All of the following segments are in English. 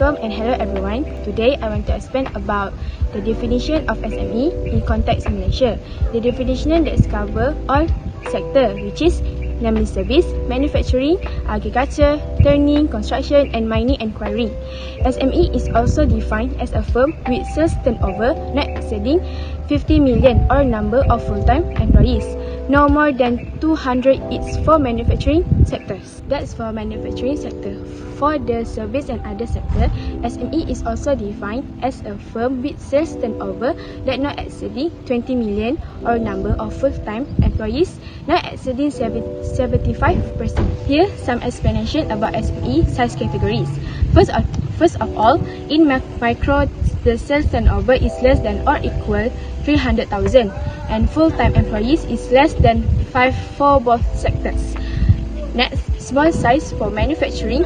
Welcome and hello everyone. Today I want to explain about the definition of SME in context Malaysia. The definition that covers all sector, which is namely service, manufacturing, agriculture, turning, construction and mining and quarry. SME is also defined as a firm with sales turnover not exceeding 50 million or number of full-time employees. No more than 200 is for manufacturing sectors. That's for manufacturing sector. For the service and other sector, SME is also defined as a firm with sales turnover that not exceeding 20 million or number of full-time employees not exceeding 75%. Here, some explanation about SME size categories. First of all, in micro, the sales turnover is less than or equal 300,000 and full-time employees is less than 5 for both sectors. Next, small size for manufacturing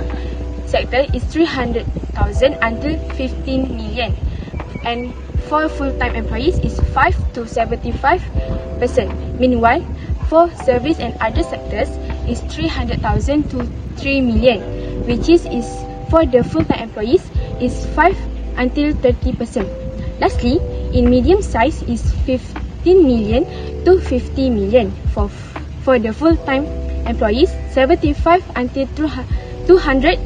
sector is 300,000 until 15 million and for full-time employees is 5 to 75%. Meanwhile, for service and other sectors is 300,000 to 3 million, which is for the full-time employees is 5 until 30%. Lastly, in medium size is 15 million to 50 million for the full-time employees, 75 until 200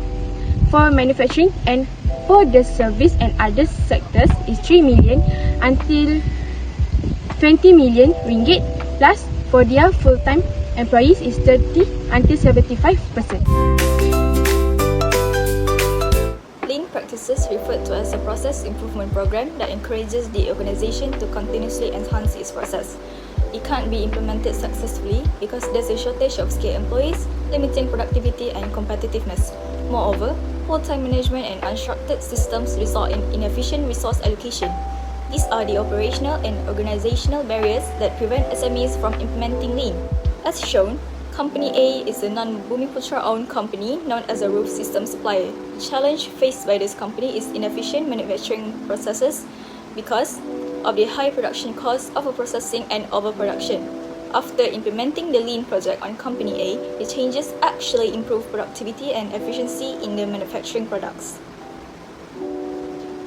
for manufacturing, and for the service and other sectors is 3 million until 20 million ringgit, plus for their full-time employees is 30 until 75%. Lean practices referred to as a process improvement program that encourages the organization to continuously enhance its process. It can't be implemented successfully because there's a shortage of skilled employees, limiting productivity and competitiveness. Moreover, full-time management and unstructured systems result in inefficient resource allocation. These are the operational and organizational barriers that prevent SMEs from implementing Lean. As shown, Company A is a non-Bumiputra-owned company known as a roof system supplier. The challenge faced by this company is inefficient manufacturing processes because of the high production cost of processing and overproduction. After implementing the Lean project on Company A, the changes actually improve productivity and efficiency in the manufacturing products.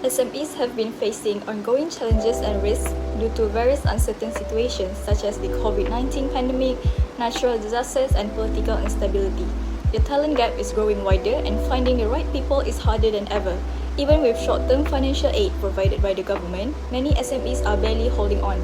SMEs have been facing ongoing challenges and risks due to various uncertain situations such as the COVID-19 pandemic, natural disasters, and political instability. The talent gap is growing wider and finding the right people is harder than ever. Even with short-term financial aid provided by the government, many SMEs are barely holding on.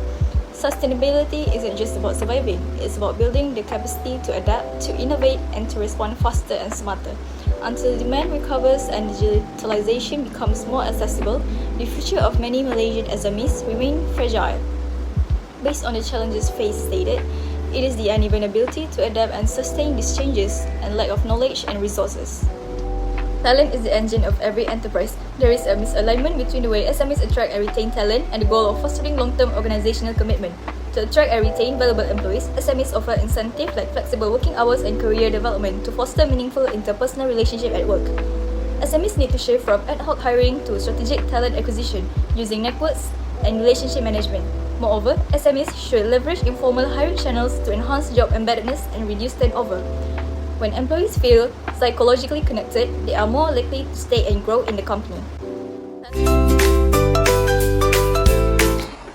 Sustainability isn't just about surviving, it's about building the capacity to adapt, to innovate, and to respond faster and smarter. Until demand recovers and digitalization becomes more accessible, the future of many Malaysian SMEs remain fragile. Based on the challenges faced stated, it is the uneven ability to adapt and sustain these changes and lack of knowledge and resources. Talent is the engine of every enterprise. There is a misalignment between the way SMEs attract and retain talent and the goal of fostering long-term organizational commitment. To attract and retain valuable employees, SMEs offer incentives like flexible working hours and career development to foster meaningful interpersonal relationship at work. SMEs need to shift from ad hoc hiring to strategic talent acquisition using networks and relationship management. Moreover, SMEs should leverage informal hiring channels to enhance job embeddedness and reduce turnover. When employees feel psychologically connected, they are more likely to stay and grow in the company.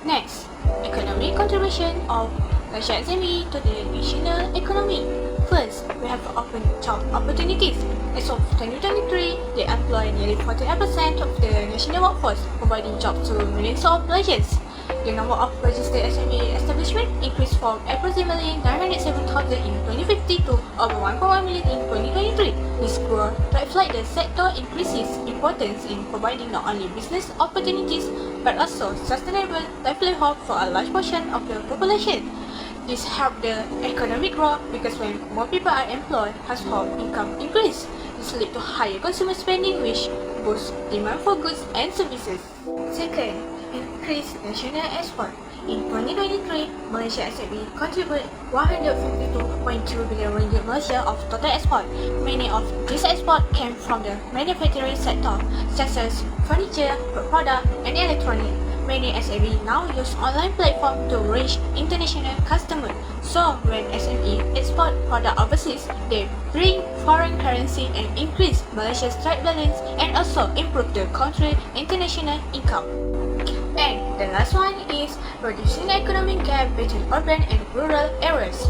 Next, economic contribution of Malaysia SME to the national economy. First, we have open job opportunities. As of 2023, they employ nearly 48% of the national workforce, providing jobs to millions of Malaysians. The number of registered SME establishments increased from approximately 907,000 in 2050 to over 1.1 million in 2023. This growth reflects the sector increases importance in providing not only business opportunities but also sustainable livelihood for a large portion of the population. This helps the economic growth because when more people are employed, household income increase. This leads to higher consumer spending, which boosts demand for goods and services. Second, increase national export. In 2023, Malaysia SME contributed 152.2 billion ringgit Malaysia of total export. Many of this export came from the manufacturing sector, such as furniture, food product, and electronics. Many SME now use online platform to reach international customers. So when SME export product overseas, they bring foreign currency and increase Malaysia's trade balance and also improve the country's international income. And the last one is reducing the economic gap between urban and rural areas.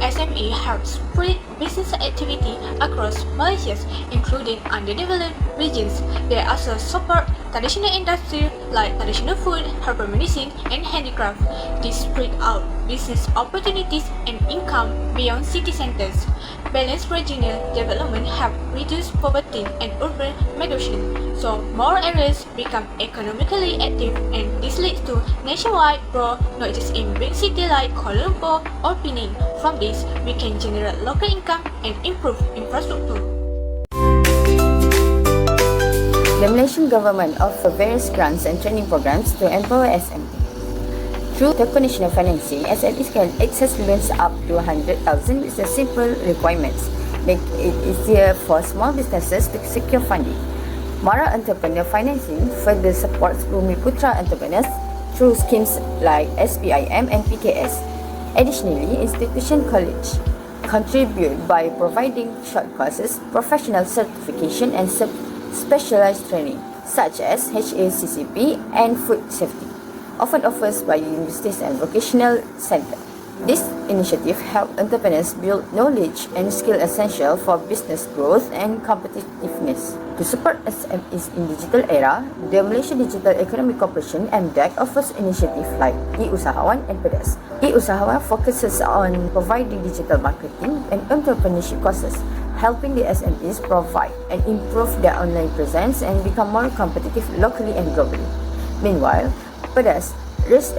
SME helps spread business activity across Malaysia, including underdeveloped regions. They also support traditional industry like traditional food, herbal medicine, and handicraft. This spread out business opportunities and income beyond city centers. Balanced regional development help reduce poverty and urban migration, so more areas become economically active, and this leads to nationwide growth, not just in big cities like Kuala Lumpur or Penang. From this, we can generate local income and improve infrastructure. The Malaysian government offers various grants and training programs to empower SME. Through the conditional financing, SMEs can access loans up to 100,000 with the simple requirements, make it easier for small businesses to secure funding. Mara Entrepreneur Financing further supports Bumi Putra entrepreneurs through schemes like SPIM and PKS. Additionally, institution college contribute by providing short courses, professional certification, and specialized training such as HACCP and food safety, often offered by universities and vocational centers. This initiative helps entrepreneurs build knowledge and skill essential for business growth and competitiveness. To support SMEs in digital era, the Malaysia Digital Economic Corporation (MDEC) offers initiatives like e-Usahawan and PEDAS. E-Usahawan focuses on providing digital marketing and entrepreneurship courses, helping the SMEs provide and improve their online presence and become more competitive locally and globally. Meanwhile, PEDAS raised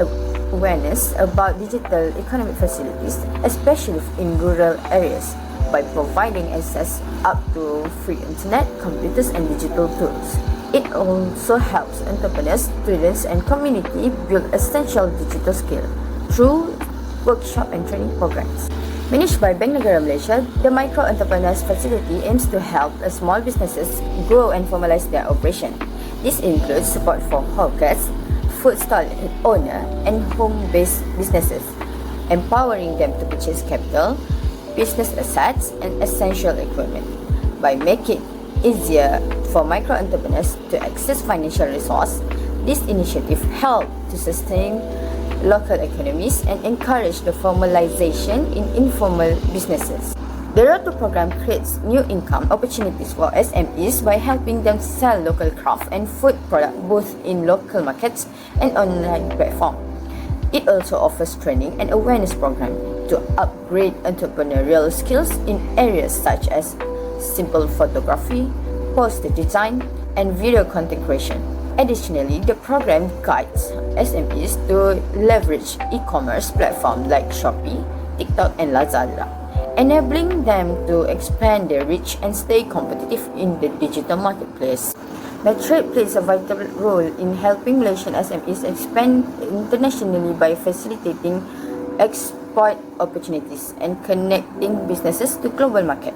awareness about digital economic facilities, especially in rural areas, by providing access up to free internet, computers, and digital tools. It also helps entrepreneurs, students, and community build essential digital skills through workshop and training programs. Managed by Bank Negara Malaysia, the Micro Entrepreneurs Facility aims to help small businesses grow and formalize their operation. This includes support for hawkers, food stall owner, and home-based businesses, empowering them to purchase capital, business assets, and essential equipment. By making it easier for micro entrepreneurs to access financial resources, this initiative helps to sustain local economies and encourage the formalization in informal businesses. The Road to program creates new income opportunities for SMEs by helping them sell local craft and food products both in local markets and online platforms. It also offers training and awareness programs to upgrade entrepreneurial skills in areas such as simple photography, poster design, and video content creation. Additionally, the program guides SMEs to leverage e-commerce platforms like Shopee, TikTok, and Lazada, enabling them to expand their reach and stay competitive in the digital marketplace. The trade plays a vital role in helping Malaysian SMEs expand internationally by facilitating export opportunities and connecting businesses to global market.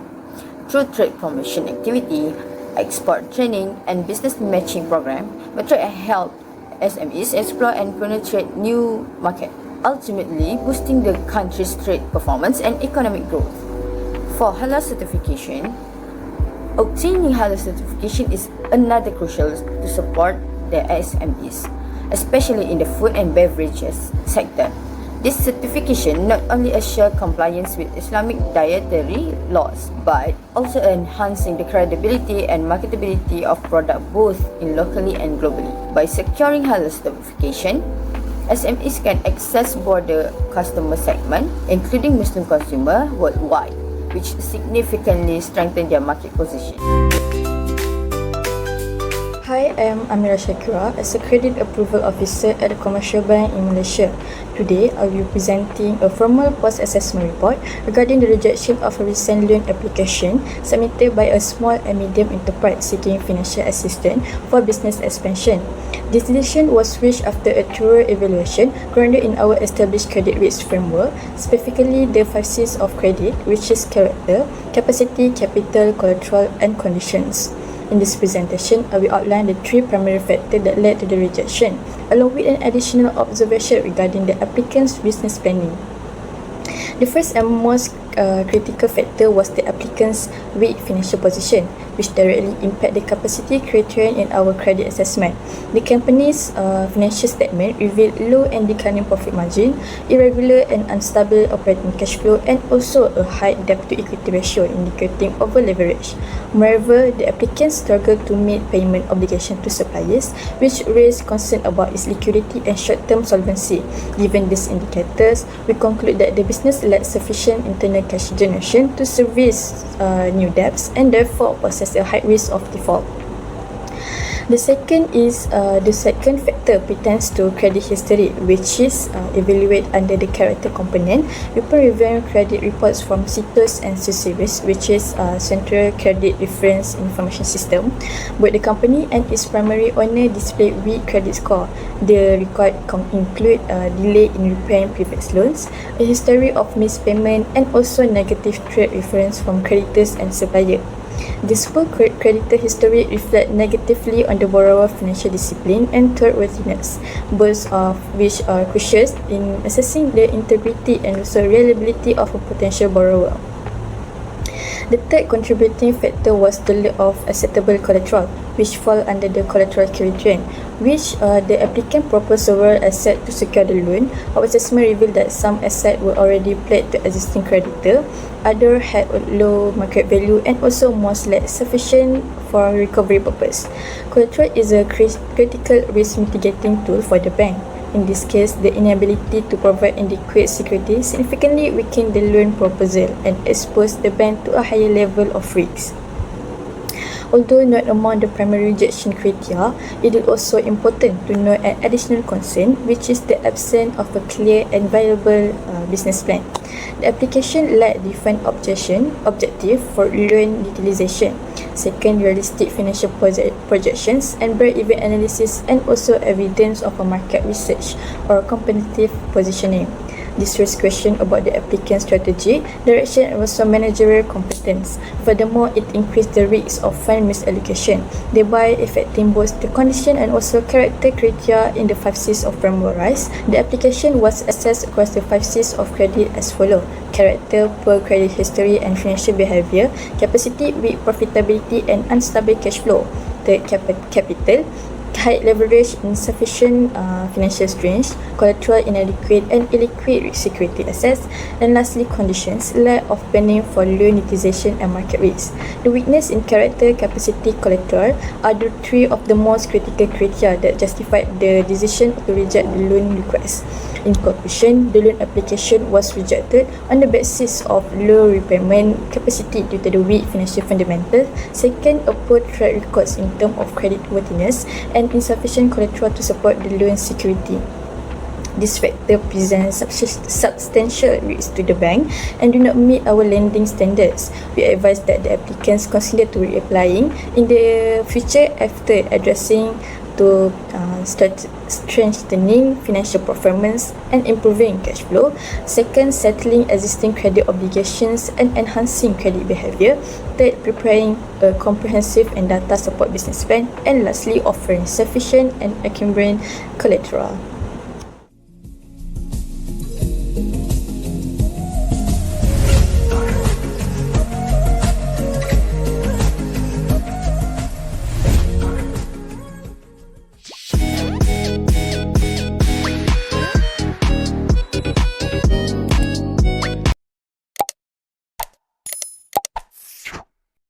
Through trade promotion activity, export training, and business matching program, Trade help SMEs explore and penetrate new markets, ultimately boosting the country's trade performance and economic growth. For halal certification, obtaining halal certification is another crucial to support the SMEs, especially in the food and beverages sector. This certification not only assures compliance with Islamic dietary laws, but also enhancing the credibility and marketability of products both in locally and globally. By securing halal certification, SMEs can access broader customer segment, including Muslim consumer worldwide, which significantly strengthen their market position. Hi, I am Amira Shakira, as a Credit Approval Officer at a commercial bank in Malaysia. Today, I will be presenting a formal post-assessment report regarding the rejection of a recent loan application submitted by a small and medium enterprise seeking financial assistance for business expansion. This decision was reached after a thorough evaluation grounded in our established credit risk framework, specifically the 5 C's of credit, which is character, capacity, capital, collateral, and conditions. In this presentation, I will outline the three primary factors that led to the rejection, along with an additional observation regarding the applicant's business planning. The first and most critical factor was the applicant's weak financial position, which directly impact the capacity criterion in our credit assessment. The company's financial statement revealed low and declining profit margin, irregular and unstable operating cash flow, and also a high debt-to-equity ratio indicating over-leverage. Moreover, the applicant struggled to meet payment obligation to suppliers, which raised concern about its liquidity and short-term solvency. Given these indicators, we conclude that the business lacked sufficient internal cash generation to service new debts and therefore possess a high risk of default. The second factor pertains to credit history, which is evaluated under the character component upon reviewing credit reports from CITOS and CCRIS, which is Central Credit Reference Information System. Both the company and its primary owner displayed weak credit score. The record include delay in repaying previous loans, a history of missed payment, and also negative trade reference from creditors and suppliers. This poor creditor history reflects negatively on the borrower's financial discipline and trustworthiness, both of which are crucial in assessing the integrity and also reliability of a potential borrower. The third contributing factor was the lack of acceptable collateral, which fall under the collateral criterion, which the applicant proposed several assets to secure the loan. Our assessment revealed that some assets were already pledged to existing creditor, others had a low market value, and also most lacked sufficient for recovery purpose. Collateral is a critical risk mitigating tool for the bank. In this case, the inability to provide adequate security significantly weakened the loan proposal and exposed the bank to a higher level of risk. Although not among the primary rejection criteria, it is also important to note an additional concern, which is the absence of a clear and viable business plan. The application lacked defined objective for loan utilization. Second, realistic financial projections and break-even analysis, and also evidence of a market research or competitive positioning. This raised question about the applicant's strategy, direction, and also managerial competence. Furthermore, it increased the risk of fund misallocation, thereby affecting both the condition and also character criteria in the 5 C's of Primary Rise. The application was assessed across the 5 C's of credit as follows: character, poor credit history and financial behavior; capacity, weak profitability and unstable cash flow; third, capital, high leverage, insufficient financial strength; collateral, inadequate and illiquid security assets; and lastly, conditions, lack of planning for loan utilization and market risk. The weakness in character, capacity, collateral are the three of the most critical criteria that justified the decision to reject the loan request. In conclusion, the loan application was rejected on the basis of low repayment capacity due to the weak financial fundamentals. Second, a poor track records in terms of credit worthiness and insufficient collateral to support the loan security. This factor presents substantial risk to the bank and do not meet our lending standards. We advise that the applicants consider to reapplying in the future after addressing to strengthening financial performance and improving cash flow. Second, settling existing credit obligations and enhancing credit behavior. Third, preparing a comprehensive and data support business plan. And lastly, offering sufficient and accurate collateral.